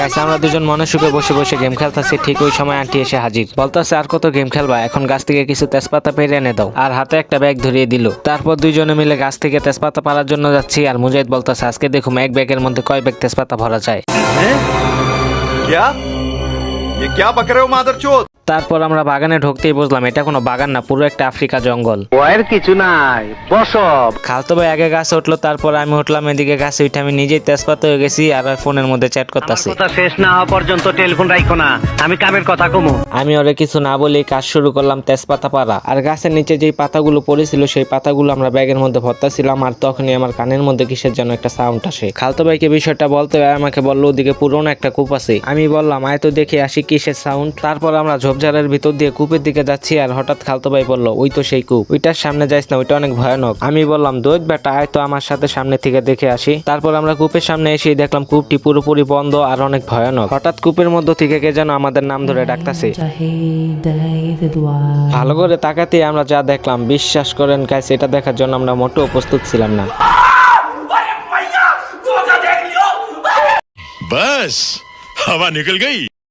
Guys আমরা দুজন মনে সুখে বসে বসে গেম খেলতেছি, ঠিক ওই সময় আন্টি এসে হাজির। বলতেছে আর কত গেম খেলবা, এখন গাছ থেকে কিছু তেজপাতা পেরে এনে দাও। আর হাতে একটা ব্যাগ ধরিয়ে দিল। তারপর দুইজনে মিলে গাছ থেকে তেজপাতা পাড়ার জন্য যাচ্ছি। আর মুজাহিদ বলতেছে আজকে দেখুম এক ব্যাগের মধ্যে কয় ব্যাগ তেজপাতা ভরা যায়। क्या ये क्या बक रहे हो मादरचोद? তারপর আমরা বাগানে ঢুকতেই বুঝলাম এটা কোনো বাগান না, পুরো একটা আফ্রিকা জঙ্গল। ওয়ের কিছু নাই, বসব। খালতো ভাই আগে গাছে উঠলো, তারপর আমি উঠলাম। এদিকে গাছে উঠে আমি নিজেই তেজপাতা হয়ে গেছি আর ফোনের মধ্যে চ্যাট করতেছি। কথা শেষ না হওয়া পর্যন্ত টেলিফোন রাখো না, আমি কামের কথা কমু। আমি ওরে কিছু না বলেই কাজ শুরু করলাম তেজপাতা পাড়া। আর গাছের নিচে যেই পাতাগুলো পড়েছিল সেই পাতাগুলো আমরা ব্যাগের মধ্যে ভরতাছিলাম। আর তখনই আমার কানের মধ্যে কিসের যেন একটা সাউন্ড আসে। খালতো ভাইকে বিষয়টা বলতে আমাকে বললো ওদিকে পুরোনো একটা কূপ আছে। আমি বললাম আয় তো দেখে আসি কিসের সাউন্ড। তারপর আমরা ঝোপঝাড়ের ভিতর দিয়ে কূপের দিকে যাচ্ছি। আর হঠাৎ খালতো ভাই বললো ওই তো সেই কূপ, ওইটার সামনে যাইস না, ওইটা অনেক ভয়ানক। আমি বললাম দৈত বেটা আয় তো আমার সাথে সামনে থেকে দেখে আসি। তারপর আমরা কূপের সামনে এসে দেখলাম কূপটি পুরোপুরি বন্ধ আর অনেক ভয়ানক। হঠাৎ কূপের মধ্যে থেকে কে যেন আমাদের নাম ধরে ডাকতেছে। ভালো করে তাকাতে আমরা যা দেখলাম, বিশ্বাস করেন গাইস এটা দেখার জন্য আমরা মোটেও প্রস্তুত ছিলাম না। बस हवा निकल गई।